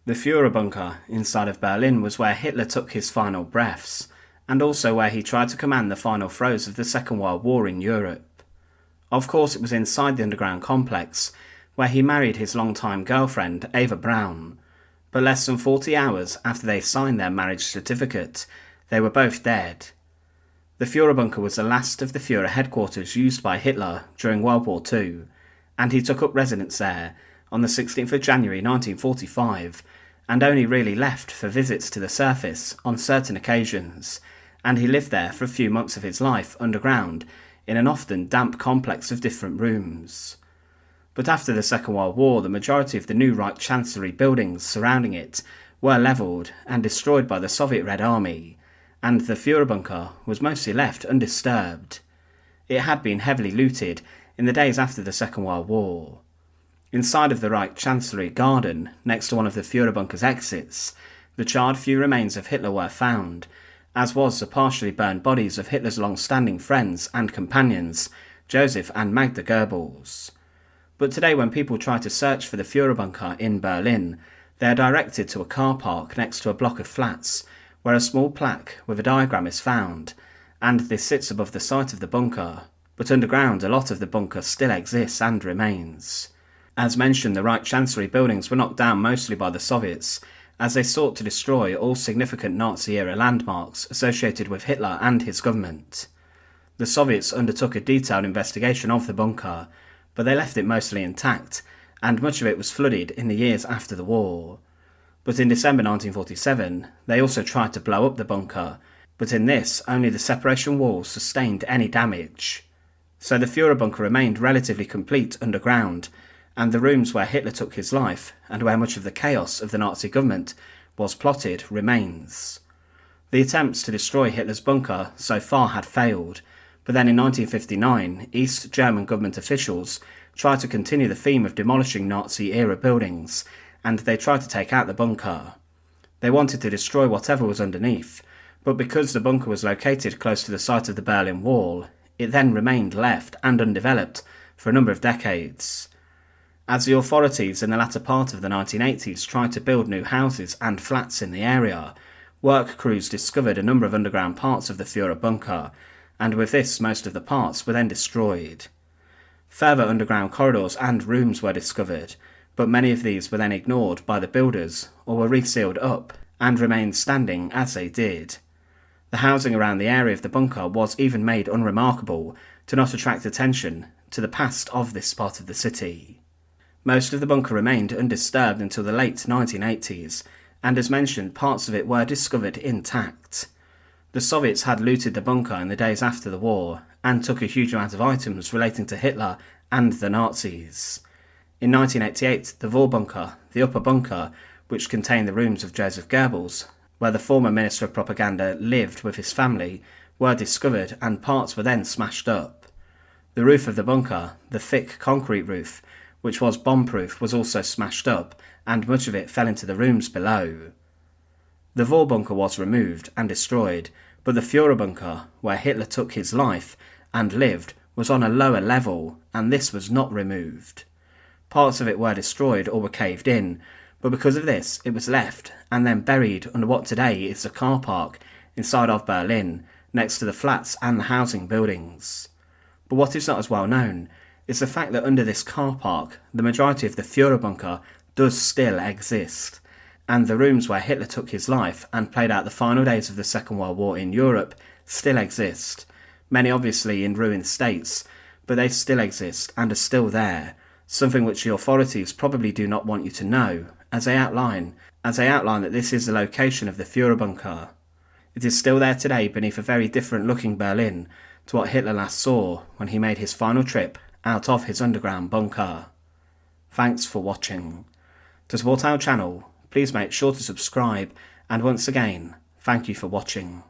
The Fuhrerbunker inside of Berlin was where Hitler took his final breaths, and also where he tried to command the final throes of the Second World War in Europe. Of course, it was inside the underground complex where he married his longtime girlfriend, Eva Braun, but less than 40 hours after they signed their marriage certificate, they were both dead. The Fuhrerbunker was the last of the Führer headquarters used by Hitler during World War II, and he took up residence there on the 16th of January 1945, and only really left for visits to the surface on certain occasions, and he lived there for a few months of his life underground in an often damp complex of different rooms. But after the Second World War, the majority of the new Reich Chancellery buildings surrounding it were levelled and destroyed by the Soviet Red Army, and the Fuhrerbunker was mostly left undisturbed. It had been heavily looted in the days after the Second World War. Inside of the Reich Chancellery garden, next to one of the Fuhrerbunker's exits, the charred few remains of Hitler were found, as was the partially burned bodies of Hitler's long-standing friends and companions, Joseph and Magda Goebbels. But today when people try to search for the Fuhrerbunker in Berlin, they are directed to a car park next to a block of flats, where a small plaque with a diagram is found, and this sits above the site of the bunker, but underground a lot of the bunker still exists and remains. As mentioned, the Reich Chancellery buildings were knocked down mostly by the Soviets, as they sought to destroy all significant Nazi-era landmarks associated with Hitler and his government. The Soviets undertook a detailed investigation of the bunker, but they left it mostly intact, and much of it was flooded in the years after the war. But in December 1947, they also tried to blow up the bunker, but in this, only the separation walls sustained any damage. So the Fuhrerbunker remained relatively complete underground, and the rooms where Hitler took his life, and where much of the chaos of the Nazi government was plotted, remains. The attempts to destroy Hitler's bunker so far had failed, but then in 1959, East German government officials tried to continue the theme of demolishing Nazi-era buildings, and they tried to take out the bunker. They wanted to destroy whatever was underneath, but because the bunker was located close to the site of the Berlin Wall, it then remained left and undeveloped for a number of decades. As the authorities in the latter part of the 1980s tried to build new houses and flats in the area, work crews discovered a number of underground parts of the Fuhrerbunker, and with this most of the parts were then destroyed. Further underground corridors and rooms were discovered, but many of these were then ignored by the builders or were resealed up and remained standing as they did. The housing around the area of the bunker was even made unremarkable to not attract attention to the past of this part of the city. Most of the bunker remained undisturbed until the late 1980s, and as mentioned, parts of it were discovered intact. The Soviets had looted the bunker in the days after the war, and took a huge amount of items relating to Hitler and the Nazis. In 1988, the Fuhrerbunker, the upper bunker, which contained the rooms of Joseph Goebbels, where the former Minister of Propaganda lived with his family, were discovered and parts were then smashed up. The roof of the bunker, the thick concrete roof, which was bomb-proof, was also smashed up, and much of it fell into the rooms below. The Fuhrerbunker was removed and destroyed, but the Fuhrerbunker, where Hitler took his life and lived, was on a lower level, and this was not removed. Parts of it were destroyed or were caved in, but because of this it was left and then buried under what today is the car park inside of Berlin, next to the flats and the housing buildings. But what is not as well known is the fact that under this car park the majority of the Fuhrerbunker does still exist, and the rooms where Hitler took his life and played out the final days of the Second World War in Europe still exist, many obviously in ruined states, but they still exist and are still there, something which the authorities probably do not want you to know, as they outline that this is the location of the Fuhrerbunker. It is still there today beneath a very different looking Berlin to what Hitler last saw when he made his final trip out of his underground bunker. Thanks for watching. To support our channel, please make sure to subscribe, and once again, thank you for watching.